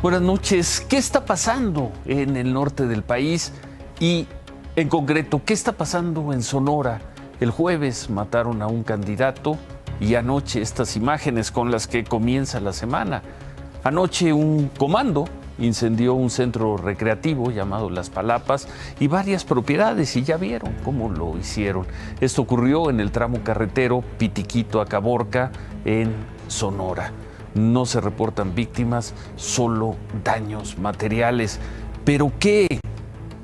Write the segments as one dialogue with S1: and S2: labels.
S1: Buenas noches. ¿Qué está pasando en el norte del país? Y en concreto, ¿qué está pasando en Sonora? El jueves mataron a un candidato y anoche estas imágenes con las que comienza la semana. Anoche un comando incendió un centro recreativo llamado Las Palapas y varias propiedades, y ya vieron cómo lo hicieron. Esto ocurrió en el tramo carretero Pitiquito a Caborca, en Sonora. No se reportan víctimas, solo daños materiales. Pero ¿qué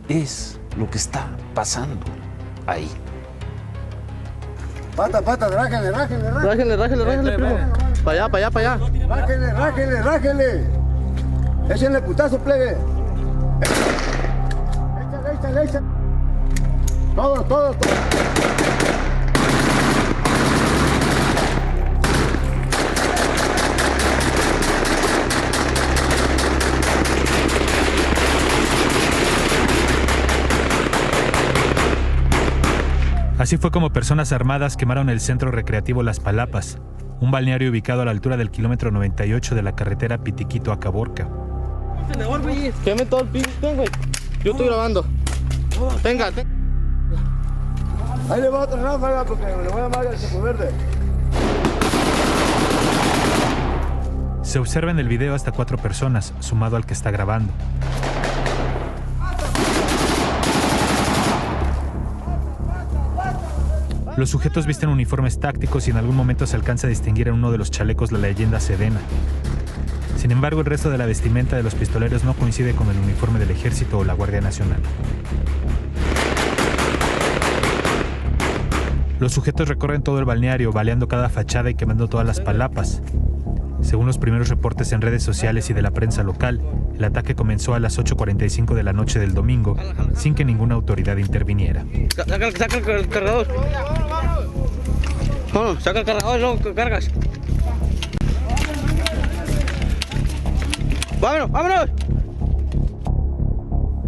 S1: es lo que está pasando ahí?
S2: Pata, rájale, primo. Para allá. Rájale. Échenle putazo, plebe. Échale. Todo.
S3: Así fue como personas armadas quemaron el centro recreativo Las Palapas, un balneario ubicado a la altura del kilómetro 98 de la carretera Pitiquito a Caborca.
S4: Queme todo el piso, güey. Yo estoy grabando. Venga.
S2: Ahí le va otra ráfaga porque le voy a llamar al Chapo Verde.
S3: Se observa en el video hasta 4 personas, sumado al que está grabando. Los sujetos visten uniformes tácticos y en algún momento se alcanza a distinguir en uno de los chalecos la leyenda Sedena. Sin embargo, el resto de la vestimenta de los pistoleros no coincide con el uniforme del Ejército o la Guardia Nacional. Los sujetos recorren todo el balneario, baleando cada fachada y quemando todas las palapas. Según los primeros reportes en redes sociales y de la prensa local, el ataque comenzó a las 8:45 de la noche del domingo, sin que ninguna autoridad interviniera.
S4: Saca el cargador. No, saca el cargador, luego cargas. ¡Vámonos!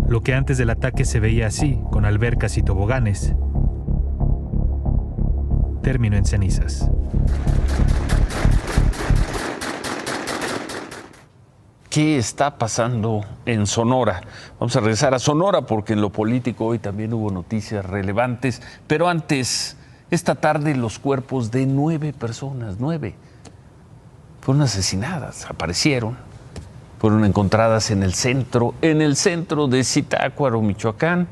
S3: Lo que antes del ataque se veía así, con albercas y toboganes, terminó en cenizas.
S1: ¿Qué está pasando en Sonora? Vamos a regresar a Sonora porque en lo político hoy también hubo noticias relevantes. Pero antes, esta tarde los cuerpos de 9 personas, 9, fueron asesinadas, aparecieron. Fueron encontradas en el centro de Zitácuaro, Michoacán.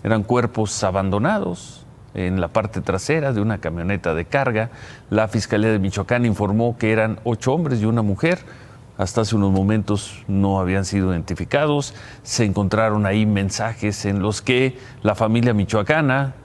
S1: Eran cuerpos abandonados en la parte trasera de una camioneta de carga. La Fiscalía de Michoacán informó que eran 8 hombres y una mujer. Hasta hace unos momentos no habían sido identificados. Se encontraron ahí mensajes en los que la familia michoacana,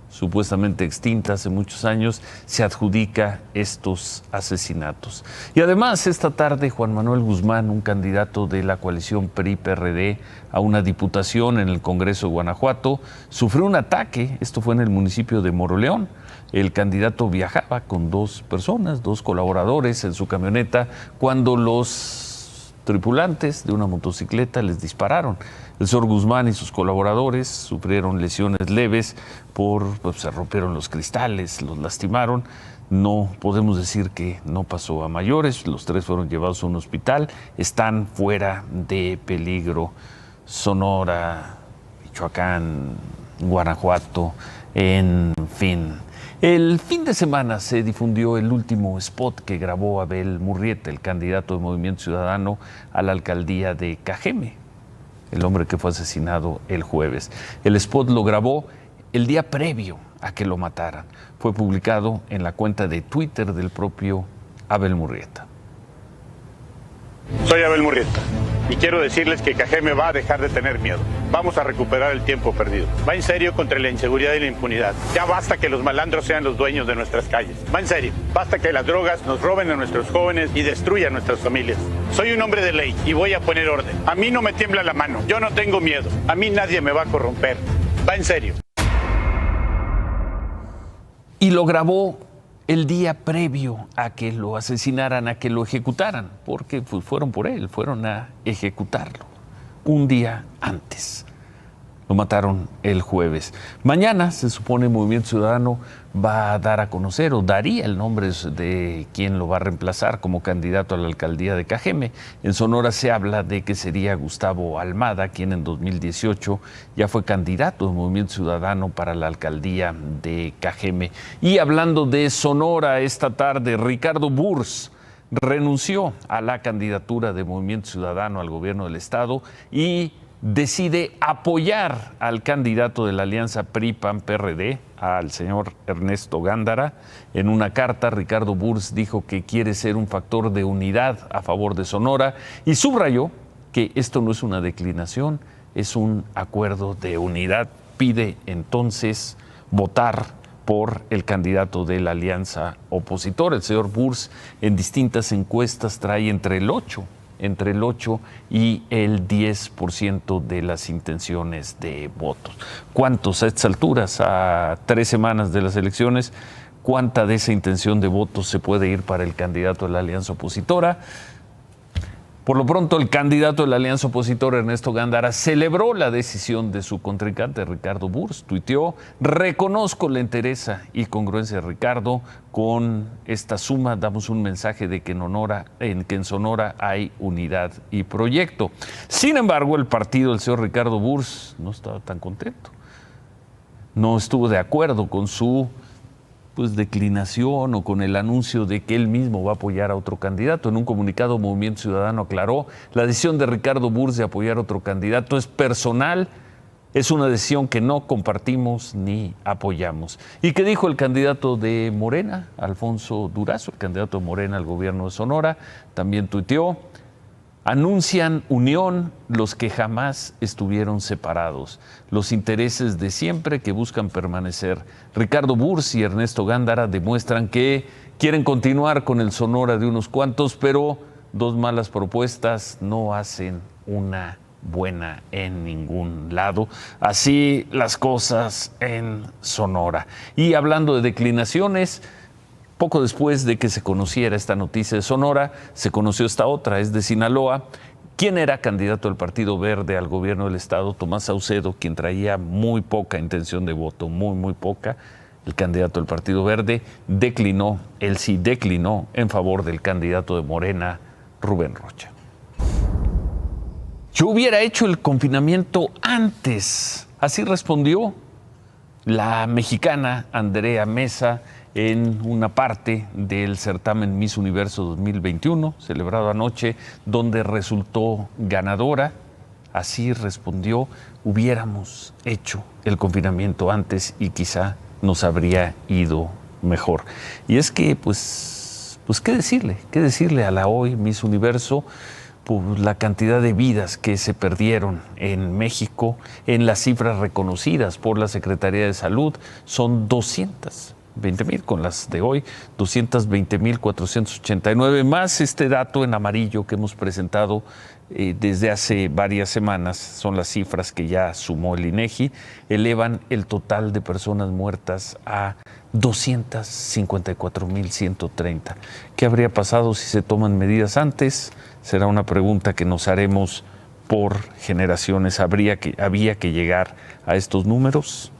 S1: supuestamente extinta hace muchos años, se adjudica estos asesinatos. Y además, esta tarde, Juan Manuel Guzmán, un candidato de la coalición PRI-PRD a una diputación en el Congreso de Guanajuato, sufrió un ataque. Esto fue en el municipio de Moroleón. El candidato viajaba con 2 personas, 2 colaboradores en su camioneta, cuando los tripulantes de una motocicleta les dispararon. El señor Guzmán y sus colaboradores sufrieron lesiones leves, se rompieron los cristales, los lastimaron. No podemos decir que no pasó a mayores. Los 3 fueron llevados a un hospital, están fuera de peligro. Sonora, Michoacán, Guanajuato, en fin. El fin de semana se difundió el último spot que grabó Abel Murrieta, el candidato de Movimiento Ciudadano a la alcaldía de Cajeme, el hombre que fue asesinado el jueves. El spot lo grabó el día previo a que lo mataran. Fue publicado en la cuenta de Twitter del propio Abel Murrieta.
S5: Soy Abel Murrieta y quiero decirles que Cajeme va a dejar de tener miedo. Vamos a recuperar el tiempo perdido. Va en serio contra la inseguridad y la impunidad. Ya basta que los malandros sean los dueños de nuestras calles. Va en serio. Basta que las drogas nos roben a nuestros jóvenes y destruyan nuestras familias. Soy un hombre de ley y voy a poner orden. A mí no me tiembla la mano. Yo no tengo miedo. A mí nadie me va a corromper. Va en serio.
S1: Y lo grabó el día previo a que lo asesinaran, a que lo ejecutaran, porque fueron por él, fueron a ejecutarlo un día antes. Lo mataron el jueves. Mañana se supone Movimiento Ciudadano va a dar a conocer o daría el nombre de quien lo va a reemplazar como candidato a la alcaldía de Cajeme. En Sonora se habla de que sería Gustavo Almada, quien en 2018 ya fue candidato de Movimiento Ciudadano para la alcaldía de Cajeme. Y hablando de Sonora, esta tarde Ricardo Burs renunció a la candidatura de Movimiento Ciudadano al gobierno del estado y decide apoyar al candidato de la alianza PRI-PAN-PRD, al señor Ernesto Gándara. En una carta, Ricardo Burs dijo que quiere ser un factor de unidad a favor de Sonora y subrayó que esto no es una declinación, es un acuerdo de unidad. Pide entonces votar por el candidato de la alianza opositora. El señor Burs en distintas encuestas trae entre el 8 y el 10% de las intenciones de votos. ¿Cuántos a estas alturas, a 3 semanas de las elecciones, cuánta de esa intención de votos se puede ir para el candidato de la alianza opositora? Por lo pronto, el candidato de la alianza opositora, Ernesto Gándara, celebró la decisión de su contrincante, Ricardo Burs. Tuiteó: reconozco la entereza y congruencia de Ricardo. Con esta suma damos un mensaje de que en Sonora hay unidad y proyecto. Sin embargo, el partido del señor Ricardo Burs no estaba tan contento. No estuvo de acuerdo con su declinación o con el anuncio de que él mismo va a apoyar a otro candidato. En un comunicado, Movimiento Ciudadano aclaró: la decisión de Ricardo Burs de apoyar a otro candidato es personal, es una decisión que no compartimos ni apoyamos. ¿Y qué dijo el candidato de Morena, Alfonso Durazo, el candidato de Morena al gobierno de Sonora? También tuiteó: anuncian unión los que jamás estuvieron separados, los intereses de siempre que buscan permanecer. Ricardo Burs y Ernesto Gándara demuestran que quieren continuar con el Sonora de unos cuantos, pero 2 malas propuestas no hacen una buena en ningún lado. Así las cosas en Sonora. Y hablando de declinaciones, poco después de que se conociera esta noticia de Sonora, se conoció esta otra, es de Sinaloa. ¿Quién era candidato del Partido Verde al gobierno del estado? Tomás Saucedo, quien traía muy poca intención de voto, muy poca. El candidato del Partido Verde declinó en favor del candidato de Morena, Rubén Rocha. Yo hubiera hecho el confinamiento antes, así respondió la mexicana Andrea Mesa en una parte del certamen Miss Universo 2021, celebrado anoche, donde resultó ganadora. Así respondió: hubiéramos hecho el confinamiento antes y quizá nos habría ido mejor. Y es que, pues ¿qué decirle a la hoy Miss Universo? Pues la cantidad de vidas que se perdieron en México, en las cifras reconocidas por la Secretaría de Salud, son 220,000 con las de hoy, 220,489, más este dato en amarillo que hemos presentado desde hace varias semanas, son las cifras que ya sumó el INEGI, elevan el total de personas muertas a 254,130. ¿Qué habría pasado si se toman medidas antes? Será una pregunta que nos haremos por generaciones. ¿Había que llegar a estos números?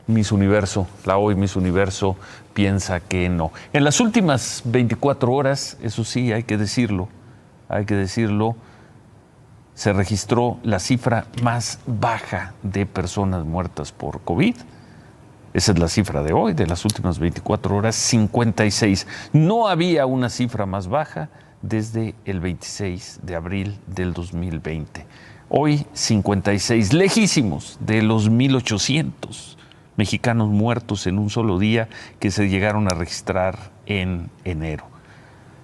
S1: Miss Universo, la hoy Miss Universo, piensa que no. En las últimas 24 horas, eso sí, hay que decirlo, se registró la cifra más baja de personas muertas por COVID. Esa es la cifra de hoy, de las últimas 24 horas, 56. No había una cifra más baja desde el 26 de abril del 2020. Hoy 56, lejísimos de los 1,800 mexicanos muertos en un solo día que se llegaron a registrar en enero.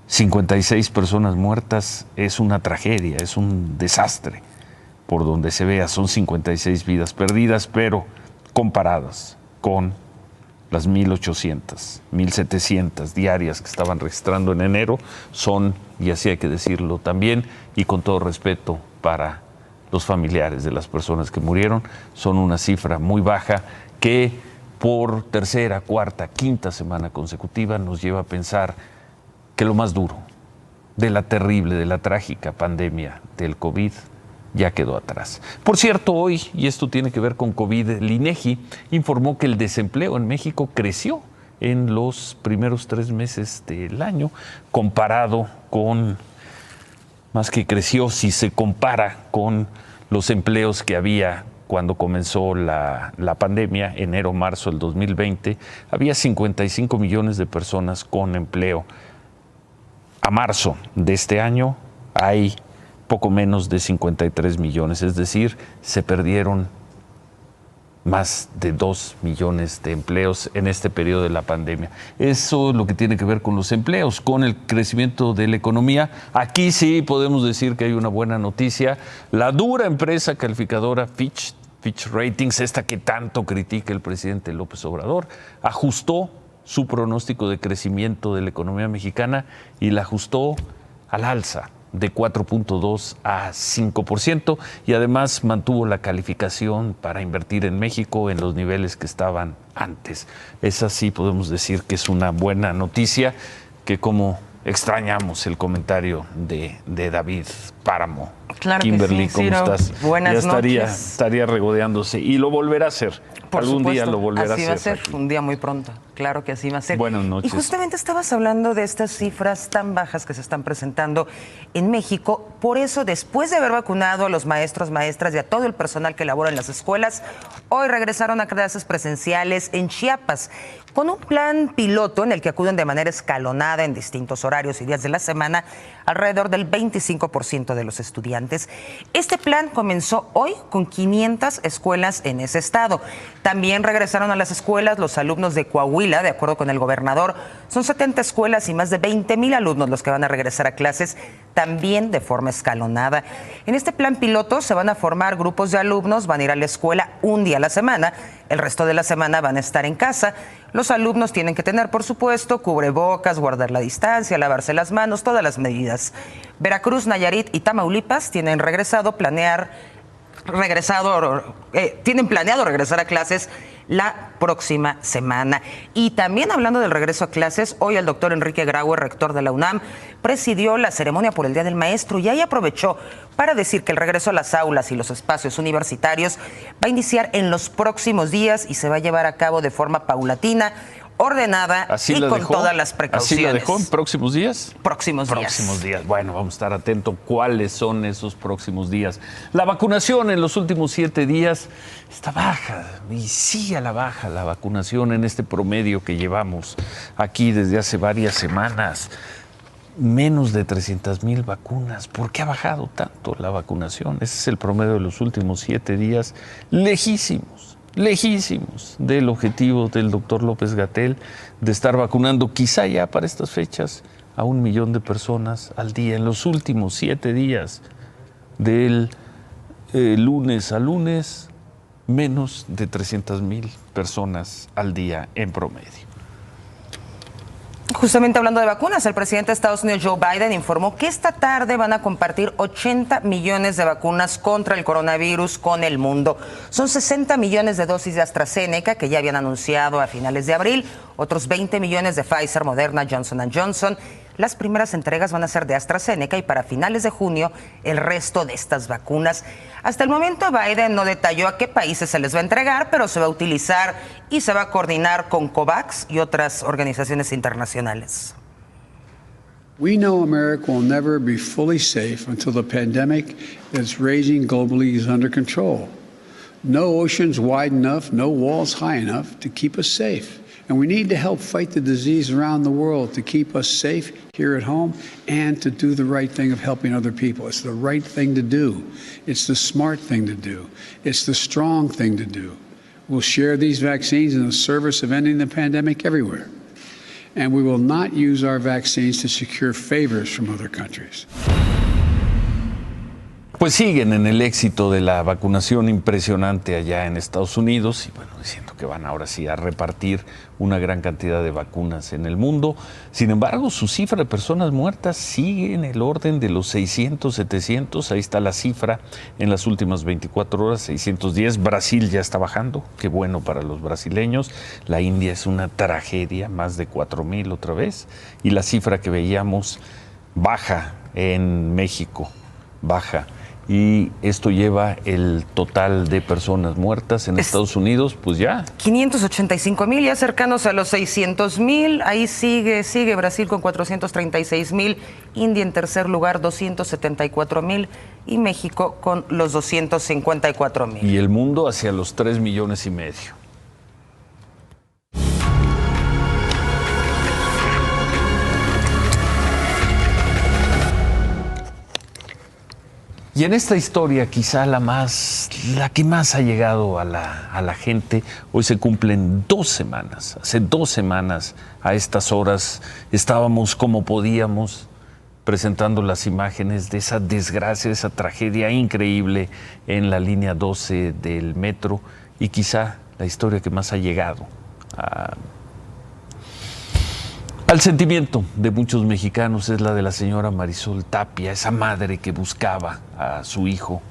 S1: 56 personas muertas es una tragedia, es un desastre. Por donde se vea, son 56 vidas perdidas, pero comparadas con las 1,800, 1,700 diarias que estaban registrando en enero, son, y así hay que decirlo también, y con todo respeto para los familiares de las personas que murieron, son una cifra muy baja que por tercera, cuarta, quinta semana consecutiva nos lleva a pensar que lo más duro de la terrible, de la trágica pandemia del COVID ya quedó atrás. Por cierto, hoy, y esto tiene que ver con COVID, el INEGI informó que el desempleo en México creció en los primeros 3 meses del año, comparado con, más que creció, si se compara con los empleos que había cuando comenzó la pandemia, enero-marzo del 2020, había 55 millones de personas con empleo. A marzo de este año hay poco menos de 53 millones, es decir, se perdieron más de 2 millones de empleos en este periodo de la pandemia. Eso es lo que tiene que ver con los empleos, con el crecimiento de la economía. Aquí sí podemos decir que hay una buena noticia. La dura empresa calificadora Fitch Ratings, esta que tanto critica el presidente López Obrador, ajustó su pronóstico de crecimiento de la economía mexicana y la ajustó al alza de 4.2 a 5%, y además mantuvo la calificación para invertir en México en los niveles que estaban antes. Esa sí podemos decir que es una buena noticia, que como extrañamos el comentario de David Páramo.
S6: Claro.
S1: Kimberly,
S6: que sí,
S1: ¿cómo
S6: Ciro?
S1: estás?
S6: Buenas noches.
S1: Estaría regodeándose y lo volverá a hacer.
S6: Por
S1: Algún
S6: supuesto,
S1: día lo volverá
S6: así
S1: a
S6: va
S1: hacer.
S6: a ser, un día muy pronto. Claro que así va a ser.
S1: Buenas noches.
S6: Y justamente estabas hablando de estas cifras tan bajas que se están presentando en México. Por eso, después de haber vacunado a los maestros, maestras y a todo el personal que labora en las escuelas, hoy regresaron a clases presenciales en Chiapas, con un plan piloto en el que acuden de manera escalonada en distintos horarios y días de la semana alrededor del 25% de los estudiantes. Este plan comenzó hoy con 500 escuelas en ese estado. También regresaron a las escuelas los alumnos de Coahuila, de acuerdo con el gobernador. Son 70 escuelas y más de 20,000 alumnos los que van a regresar a clases, también de forma escalonada. En este plan piloto se van a formar grupos de alumnos, van a ir a la escuela un día a la semana, el resto de la semana van a estar en casa. Los alumnos tienen que tener, por supuesto, cubrebocas, guardar la distancia, lavarse las manos, todas las medidas. Veracruz, Nayarit y Tamaulipas tienen planeado regresar a clases la próxima semana. Y también hablando del regreso a clases, hoy el doctor Enrique Graue, rector de la UNAM, presidió la ceremonia por el Día del Maestro y ahí aprovechó para decir que el regreso a las aulas y los espacios universitarios va a iniciar en los próximos días y se va a llevar a cabo de forma paulatina, ordenada y con todas las precauciones.
S1: ¿Así la dejó en próximos días?
S6: Próximos
S1: días. Bueno, vamos a estar atentos cuáles son esos próximos días. La vacunación en los últimos 7 días está baja, y sigue a la baja la vacunación en este promedio que llevamos aquí desde hace varias semanas. Menos de 300,000 vacunas. ¿Por qué ha bajado tanto la vacunación? Ese es el promedio de los últimos 7 días. Lejísimos del objetivo del doctor López-Gatell de estar vacunando quizá ya para estas fechas a 1 millón de personas al día. En los últimos 7 días, del lunes a lunes, menos de 300,000 personas al día en promedio.
S6: Justamente hablando de vacunas, el presidente de Estados Unidos, Joe Biden, informó que esta tarde van a compartir 80 millones de vacunas contra el coronavirus con el mundo. Son 60 millones de dosis de AstraZeneca, que ya habían anunciado a finales de abril, otros 20 millones de Pfizer, Moderna, Johnson & Johnson. Las primeras entregas van a ser de AstraZeneca y para finales de junio el resto de estas vacunas. Hasta el momento Biden no detalló a qué países se les va a entregar, pero se va a utilizar y se va a coordinar con COVAX y otras organizaciones internacionales.
S7: We know America will never be fully safe until the pandemic that's raging globally is under control. No oceans wide enough, no walls high enough to keep us safe. And we need to help fight the disease around the world to keep us safe here at home and to do the right thing of helping other people. It's the right thing to do. It's the smart thing to do. It's the strong thing to do. We'll share these vaccines in the service of ending the pandemic everywhere. And we will not use our vaccines to secure favors from other countries.
S1: Pues siguen en el éxito de la vacunación impresionante allá en Estados Unidos y bueno, diciendo que van ahora sí a repartir una gran cantidad de vacunas en el mundo. Sin embargo, su cifra de personas muertas sigue en el orden de los 600, 700. Ahí está la cifra en las últimas 24 horas, 610. Brasil ya está bajando, qué bueno para los brasileños. La India es una tragedia, más de 4,000 otra vez. Y la cifra que veíamos baja en México, baja y esto lleva el total de personas muertas en Estados Unidos, pues ya.
S6: 585,000, ya cercanos a los 600,000. Ahí sigue Brasil con 436,000, India en tercer lugar 274,000 y México con los 254,000.
S1: Y el mundo hacia los 3,5 millones. Y en esta historia, quizá la que más ha llegado a la gente, hoy se cumplen 2 semanas. Hace 2 semanas, a estas horas, estábamos como podíamos presentando las imágenes de esa desgracia, esa tragedia increíble en la línea 12 del metro, y quizá la historia que más ha llegado al sentimiento de muchos mexicanos es la de la señora Marisol Tapia, esa madre que buscaba a su hijo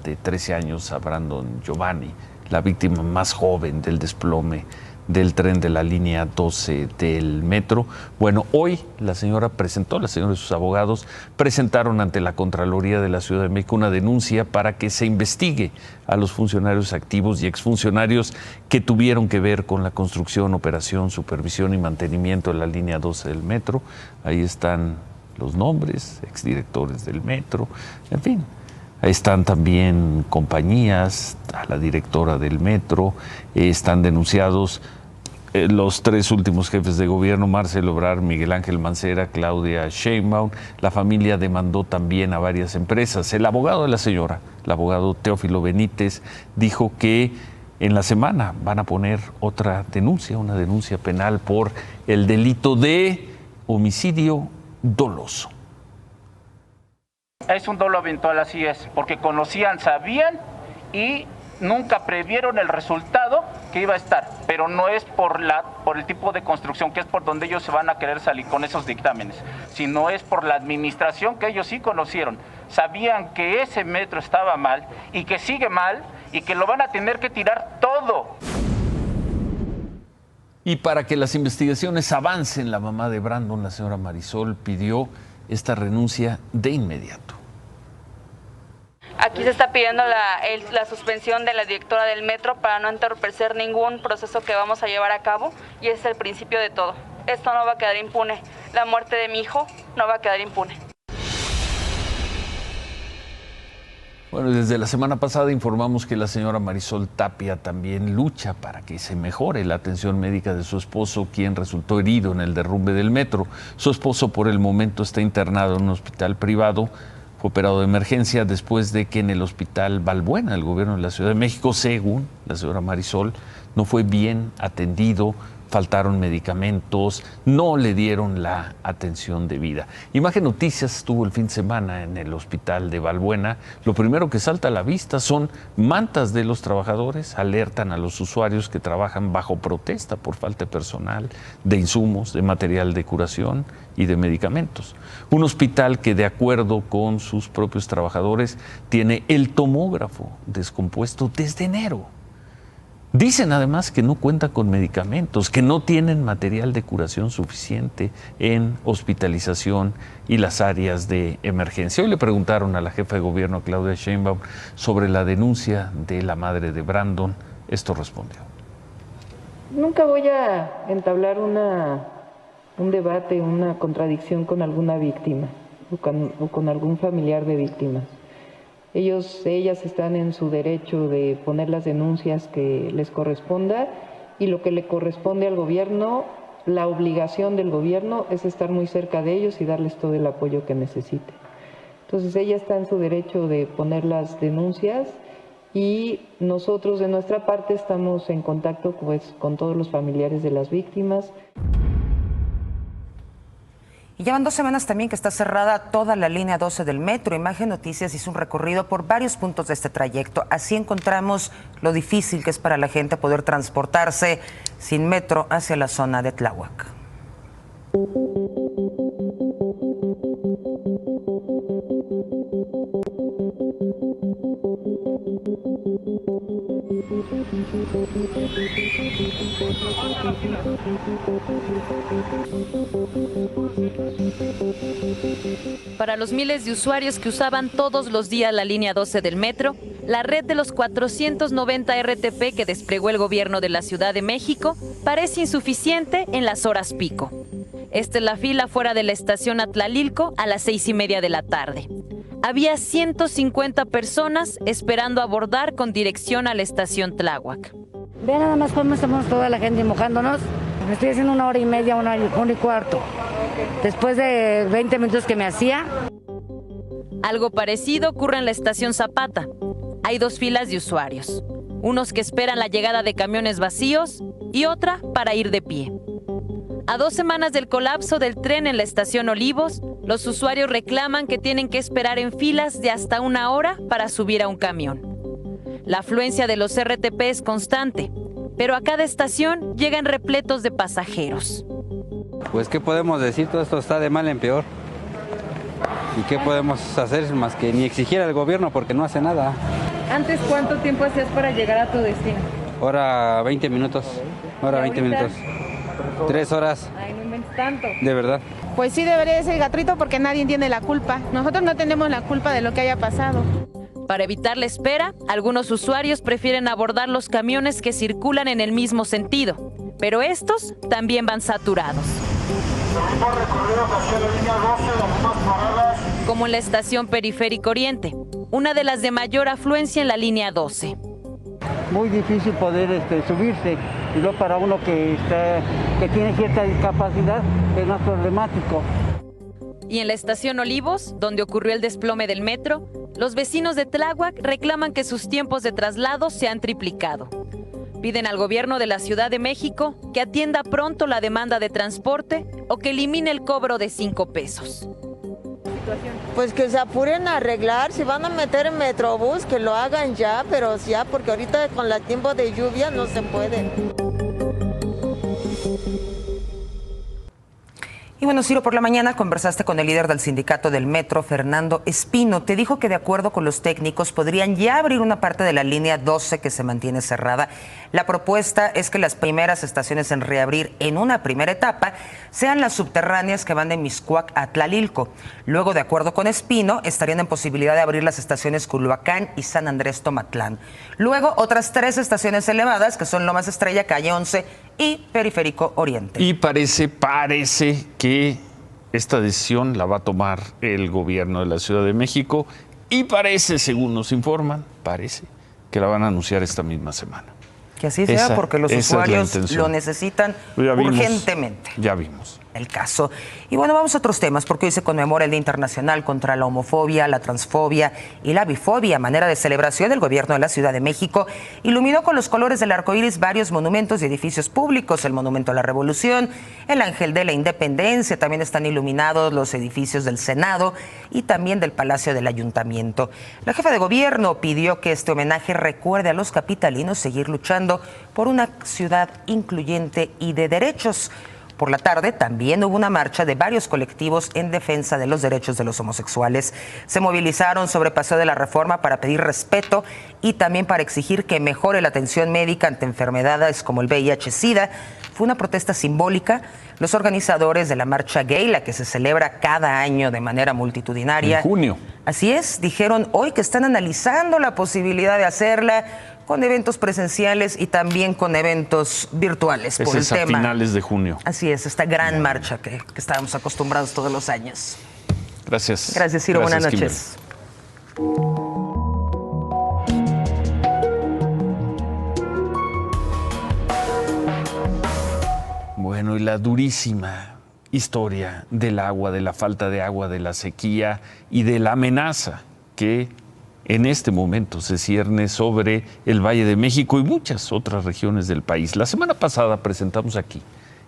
S1: de 13 años, a Brandon Giovanni, la víctima más joven del desplome del tren de la línea 12 del metro. Bueno, hoy la señora y sus abogados presentaron ante la Contraloría de la Ciudad de México una denuncia para que se investigue a los funcionarios activos y exfuncionarios que tuvieron que ver con la construcción, operación, supervisión y mantenimiento de la línea 12 del metro. Ahí están los nombres, exdirectores del metro, en fin. Ahí están también compañías, a la directora del metro, están denunciados los 3 últimos jefes de gobierno, Marcelo Ebrard, Miguel Ángel Mancera, Claudia Sheinbaum. La familia demandó también a varias empresas. El abogado de la señora, el abogado Teófilo Benítez, dijo que en la semana van a poner otra denuncia, una denuncia penal por el delito de homicidio doloso.
S8: Es un dolo eventual, así es, porque conocían, sabían y nunca previeron el resultado que iba a estar, pero no es por el tipo de construcción, que es por donde ellos se van a querer salir con esos dictámenes, sino es por la administración que ellos sí conocieron. Sabían que ese metro estaba mal y que sigue mal y que lo van a tener que tirar todo.
S1: Y para que las investigaciones avancen, la mamá de Brandon, la señora Marisol, pidió esta renuncia de inmediato.
S9: Aquí se está pidiendo la suspensión de la directora del metro para no entorpecer ningún proceso que vamos a llevar a cabo, y ese es el principio de todo. Esto no va a quedar impune. La muerte de mi hijo no va a quedar impune.
S1: Bueno, desde la semana pasada informamos que la señora Marisol Tapia también lucha para que se mejore la atención médica de su esposo, quien resultó herido en el derrumbe del metro. Su esposo por el momento está internado en un hospital privado. Fue operado de emergencia después de que en el hospital Balbuena, el gobierno de la Ciudad de México, según la señora Marisol, no fue bien atendido, faltaron medicamentos, no le dieron la atención debida. Imagen Noticias estuvo el fin de semana en el hospital de Balbuena. Lo primero que salta a la vista son mantas de los trabajadores, alertan a los usuarios que trabajan bajo protesta por falta de personal, de insumos, de material de curación y de medicamentos. Un hospital que, de acuerdo con sus propios trabajadores, tiene el tomógrafo descompuesto desde enero. Dicen además que no cuenta con medicamentos, que no tienen material de curación suficiente en hospitalización y las áreas de emergencia. Hoy le preguntaron a la jefa de gobierno, Claudia Sheinbaum, sobre la denuncia de la madre de Brandon. Esto respondió.
S10: Nunca voy a entablar un debate, una contradicción con alguna víctima o con algún familiar de víctimas. Ellas están en su derecho de poner las denuncias que les corresponda, y lo que le corresponde al gobierno, la obligación del gobierno es estar muy cerca de ellos y darles todo el apoyo que necesite. Entonces ella está en su derecho de poner las denuncias, y nosotros de nuestra parte estamos en contacto con todos los familiares de las víctimas.
S6: Y ya van 2 semanas también que está cerrada toda la línea 12 del metro. Imagen Noticias hizo un recorrido por varios puntos de este trayecto. Así encontramos lo difícil que es para la gente poder transportarse sin metro hacia la zona de Tláhuac.
S11: Para los miles de usuarios que usaban todos los días la línea 12 del metro, la red de los 490 RTP que desplegó el gobierno de la Ciudad de México parece insuficiente en las horas pico. Esta es la fila fuera de la estación Atlalilco a las 6:30 de la tarde. Había 150 personas esperando abordar con dirección a la estación Tláhuac.
S12: Vean nada más cómo estamos toda la gente mojándonos. Me estoy haciendo 1 hora y media, 1 hora y cuarto. Después de 20 minutos que me hacía.
S11: Algo parecido ocurre en la estación Zapata. Hay 2 filas de usuarios. Unos que esperan la llegada de camiones vacíos y otra para ir de pie. A 2 semanas del colapso del tren en la estación Olivos, los usuarios reclaman que tienen que esperar en filas de hasta 1 hora para subir a un camión. La afluencia de los RTP es constante, pero a cada estación llegan repletos de pasajeros.
S13: Pues, ¿qué podemos decir? Todo esto está de mal en peor. ¿Y qué podemos hacer más que ni exigir al gobierno porque no hace nada?
S14: ¿Antes cuánto tiempo hacías para llegar a tu destino?
S13: Hora 20 minutos. Hora 20 minutos. 3 horas.
S14: Ay, no inventes tanto.
S13: De verdad.
S15: Pues sí, debería ser gratuito porque nadie tiene la culpa. Nosotros no tenemos la culpa de lo que haya pasado.
S11: Para evitar la espera, algunos usuarios prefieren abordar los camiones que circulan en el mismo sentido, pero estos también van saturados. Como en la estación Periférico Oriente, una de las de mayor afluencia en la línea 12.
S16: Muy difícil poder subirse, y luego para uno que tiene cierta discapacidad es más problemático.
S11: Y en la estación Olivos, donde ocurrió el desplome del metro, los vecinos de Tláhuac reclaman que sus tiempos de traslado se han triplicado. Piden al gobierno de la Ciudad de México que atienda pronto la demanda de transporte o que elimine el cobro de 5 pesos.
S17: Pues que se apuren a arreglar, si van a meter en Metrobús, que lo hagan ya, pero ya, porque ahorita con el tiempo de lluvia no se puede.
S6: Y bueno, Ciro, por la mañana conversaste con el líder del sindicato del metro, Fernando Espino. Te dijo que de acuerdo con los técnicos podrían ya abrir una parte de la línea 12 que se mantiene cerrada. La propuesta es que las primeras estaciones en reabrir en una primera etapa sean las subterráneas que van de Mixcoac a Atlalilco. Luego, de acuerdo con Espino, estarían en posibilidad de abrir las estaciones Culhuacán y San Andrés Tomatlán. Luego, otras 3 estaciones elevadas, que son Lomas Estrella, Calle 11 y Periférico Oriente.
S1: Y parece que esta decisión la va a tomar el gobierno de la Ciudad de México y parece, según nos informan, que la van a anunciar esta misma semana.
S6: Que así sea, porque los usuarios lo necesitan urgentemente.
S1: Ya vimos
S6: el caso. Y bueno, vamos a otros temas, porque hoy se conmemora el Día Internacional contra la Homofobia, la Transfobia y la Bifobia. Manera de celebración, el gobierno de la Ciudad de México iluminó con los colores del arco iris varios monumentos y edificios públicos. El Monumento a la Revolución, el Ángel de la Independencia, también están iluminados los edificios del Senado y también del Palacio del Ayuntamiento. La jefa de gobierno pidió que este homenaje recuerde a los capitalinos seguir luchando por una ciudad incluyente y de derechos. Por la tarde también hubo una marcha de varios colectivos en defensa de los derechos de los homosexuales. Se movilizaron sobre Paseo de la Reforma para pedir respeto y también para exigir que mejore la atención médica ante enfermedades como el VIH-Sida. Fue una protesta simbólica. Los organizadores de la marcha gay, la que se celebra cada año de manera multitudinaria.
S1: En junio.
S6: Así es, dijeron hoy que están analizando la posibilidad de hacerla con eventos presenciales y también con eventos virtuales por el tema.
S1: A finales de junio.
S6: Así es, esta gran marcha que estábamos acostumbrados todos los años.
S1: Gracias.
S6: Gracias, Ciro. Buenas noches.
S1: Bueno, y la durísima historia del agua, de la falta de agua, de la sequía y de la amenaza que en este momento se cierne sobre el Valle de México y muchas otras regiones del país. La semana pasada presentamos aquí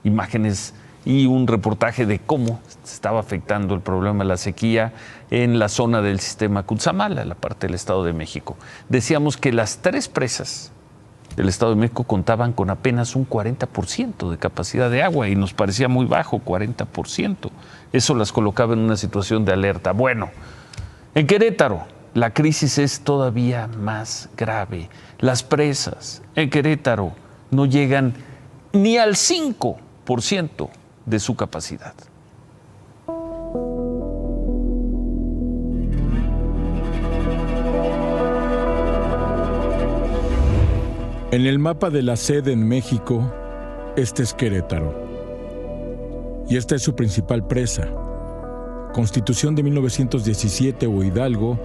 S1: imágenes y un reportaje de cómo estaba afectando el problema de la sequía en la zona del sistema Cutzamala, la parte del Estado de México. Decíamos que las 3 presas del Estado de México contaban con apenas un 40% de capacidad de agua y nos parecía muy bajo, 40%. Eso las colocaba en una situación de alerta. Bueno, en Querétaro la crisis es todavía más grave. Las presas en Querétaro no llegan ni al 5% de su capacidad.
S18: En el mapa de la sed en México, este es Querétaro. Y esta es su principal presa. Constitución de 1917 o Hidalgo,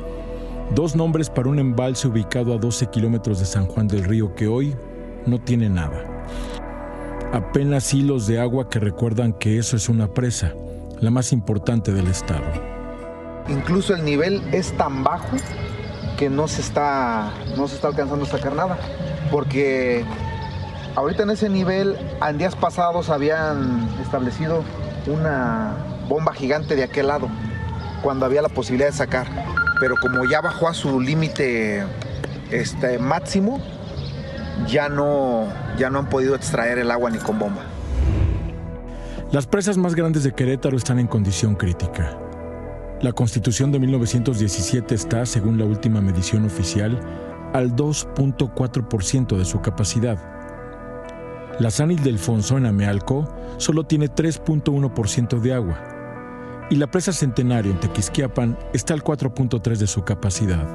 S18: dos nombres para un embalse ubicado a 12 kilómetros de San Juan del Río que hoy no tiene nada. Apenas hilos de agua que recuerdan que eso es una presa, la más importante del estado.
S19: Incluso el nivel es tan bajo que no se está alcanzando a sacar nada, porque ahorita en ese nivel, en días pasados habían establecido una bomba gigante de aquel lado, cuando había la posibilidad de sacar, pero como ya bajó a su límite máximo, ya no han podido extraer el agua ni con bomba.
S18: Las presas más grandes de Querétaro están en condición crítica. La Constitución de 1917 está, según la última medición oficial, al 2.4% de su capacidad. La San Ildefonso en Amealco solo tiene 3.1% de agua y la presa Centenario en Tequisquiapan está al 4.3% de su capacidad.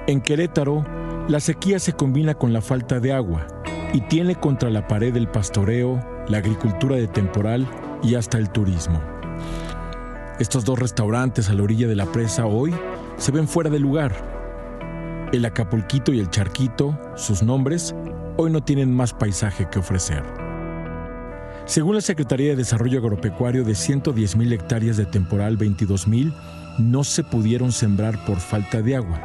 S18: En Querétaro, la sequía se combina con la falta de agua y tiene contra la pared el pastoreo, la agricultura de temporal y hasta el turismo. Estos dos restaurantes a la orilla de la presa hoy se ven fuera de lugar. El Acapulquito y el Charquito, sus nombres, hoy no tienen más paisaje que ofrecer. Según la Secretaría de Desarrollo Agropecuario, de 110,000 hectáreas de temporal, 22,000 no se pudieron sembrar por falta de agua.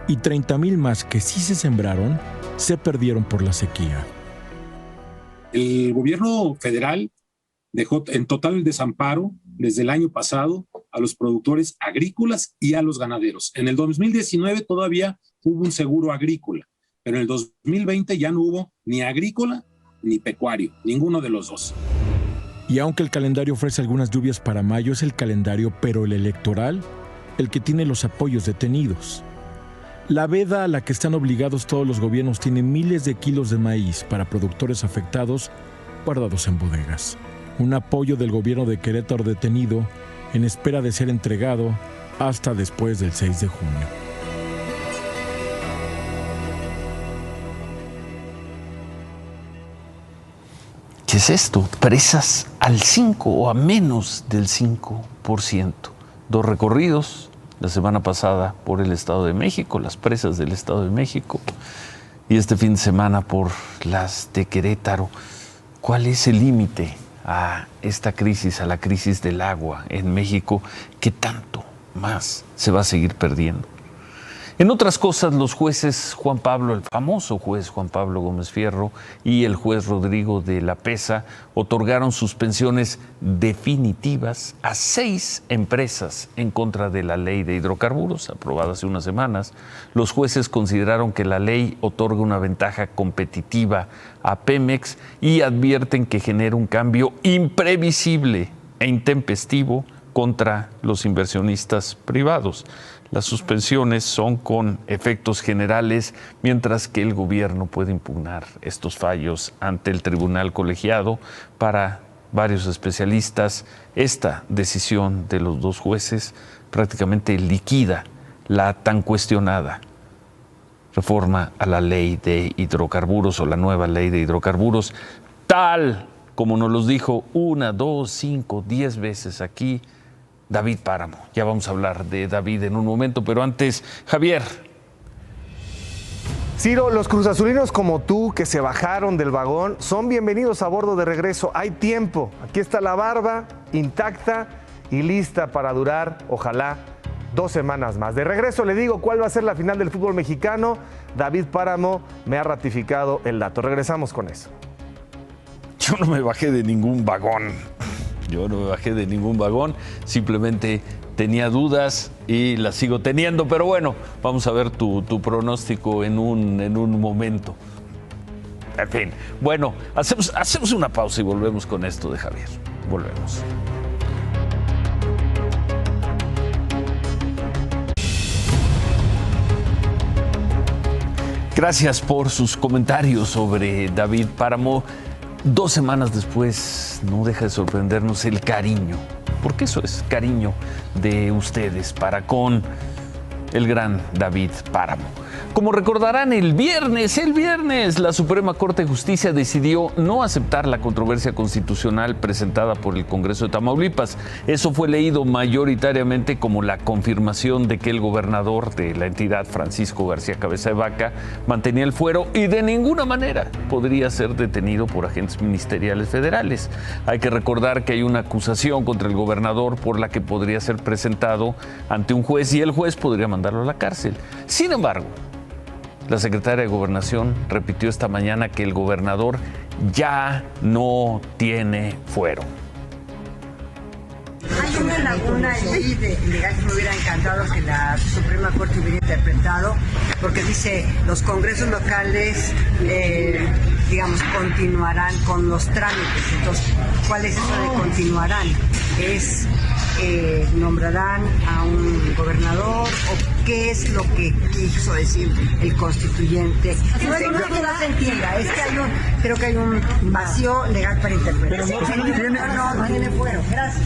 S18: Y 30,000 más que sí se sembraron, se perdieron por la sequía.
S20: El gobierno federal dejó en total desamparo desde el año pasado a los productores agrícolas y a los ganaderos. En el 2019 todavía hubo un seguro agrícola, pero en el 2020 ya no hubo ni agrícola ni pecuario, ninguno de los dos.
S18: Y aunque el calendario ofrece algunas lluvias para mayo, es el calendario, pero el electoral, el que tiene los apoyos detenidos. La veda a la que están obligados todos los gobiernos tiene miles de kilos de maíz para productores afectados guardados en bodegas. Un apoyo del gobierno de Querétaro detenido en espera de ser entregado hasta después del 6 de junio.
S1: ¿Qué es esto? Presas al 5 o a menos del 5%. Dos recorridos la semana pasada por el Estado de México, las presas del Estado de México, y este fin de semana por las de Querétaro. ¿Cuál es el límite a esta crisis, a la crisis del agua en México? ¿Qué tanto más se va a seguir perdiendo? En otras cosas, los jueces Juan Pablo, el famoso juez Juan Pablo Gómez Fierro y el juez Rodrigo de la Pesa otorgaron suspensiones definitivas a 6 empresas en contra de la ley de hidrocarburos, aprobada hace unas semanas. Los jueces consideraron que la ley otorga una ventaja competitiva a Pemex y advierten que genera un cambio imprevisible e intempestivo contra los inversionistas privados. Las suspensiones son con efectos generales, mientras que el gobierno puede impugnar estos fallos ante el tribunal colegiado. Para varios especialistas, esta decisión de los dos jueces prácticamente liquida la tan cuestionada reforma a la ley de hidrocarburos o la nueva ley de hidrocarburos, tal como nos los dijo 1, 2, 5, 10 veces aquí David Páramo. Ya vamos a hablar de David en un momento, pero antes, Javier.
S21: Ciro, los cruzazulinos como tú que se bajaron del vagón son bienvenidos a bordo de regreso. Hay tiempo. Aquí está la barba intacta y lista para durar, ojalá, 2 semanas más. De regreso le digo cuál va a ser la final del fútbol mexicano. David Páramo me ha ratificado el dato. Regresamos con eso.
S1: Yo no me bajé de ningún vagón. Simplemente tenía dudas y las sigo teniendo, pero bueno, vamos a ver tu pronóstico en un momento. En fin, bueno, hacemos una pausa y volvemos con esto de Javier. Volvemos. Gracias por sus comentarios sobre David Páramo. 2 semanas después, no deja de sorprendernos el cariño, porque eso es cariño de ustedes para con el gran David Páramo. Como recordarán, el viernes, la Suprema Corte de Justicia decidió no aceptar la controversia constitucional presentada por el Congreso de Tamaulipas. Eso fue leído mayoritariamente como la confirmación de que el gobernador de la entidad, Francisco García Cabeza de Vaca, mantenía el fuero y de ninguna manera podría ser detenido por agentes ministeriales federales. Hay que recordar que hay una acusación contra el gobernador por la que podría ser presentado ante un juez y el juez podría mandarlo a la cárcel. Sin embargo, la secretaria de Gobernación repitió esta mañana que el gobernador ya no tiene fuero.
S2: Hay una laguna ahí legal que me hubiera encantado que la Suprema Corte hubiera interpretado, porque dice los congresos locales, continuarán con los trámites. Entonces, ¿cuál es eso de continuarán? Es nombrarán a un gobernador o qué es lo que quiso decir el constituyente. No es que no se entienda, es que creo que hay un vacío legal para interpretar. No tiene fuero. Gracias.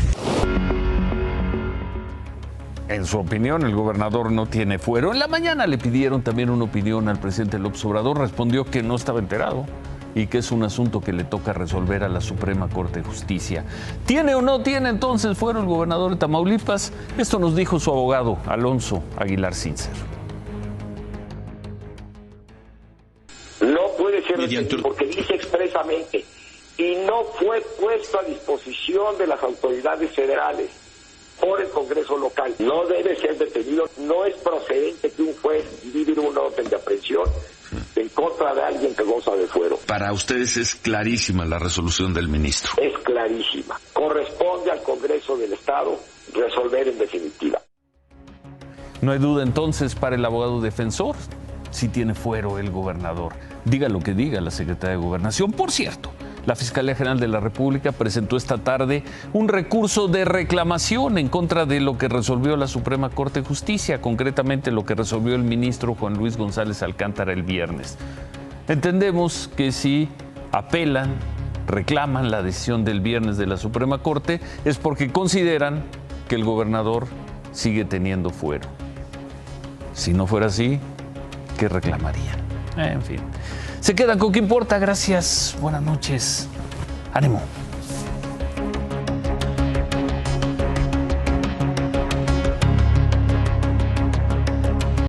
S1: En su opinión, el gobernador no tiene fuero. En la mañana le pidieron también una opinión al presidente López Obrador. Respondió que no estaba enterado y que es un asunto que le toca resolver a la Suprema Corte de Justicia. ¿Tiene o no tiene entonces fuero el gobernador de Tamaulipas? Esto nos dijo su abogado, Alonso Aguilar Sincer.
S22: No puede ser detenido porque dice expresamente y no fue puesto a disposición de las autoridades federales por el Congreso local. No debe ser detenido. No es procedente que un juez libere una orden de aprehensión en contra de alguien que goza de fuero.
S23: Para ustedes es clarísima la resolución del ministro.
S22: Es clarísima. Corresponde al Congreso del Estado resolver en definitiva.
S1: No hay duda entonces para el abogado defensor si tiene fuero el gobernador. Diga lo que diga la secretaria de Gobernación. Por cierto, la Fiscalía General de la República presentó esta tarde un recurso de reclamación en contra de lo que resolvió la Suprema Corte de Justicia, concretamente lo que resolvió el ministro Juan Luis González Alcántara el viernes. Entendemos que si apelan, reclaman la decisión del viernes de la Suprema Corte, es porque consideran que el gobernador sigue teniendo fuero. Si no fuera así, ¿qué reclamarían? En fin. Se quedan con ¿Qué importa? Gracias. Buenas noches. Ánimo.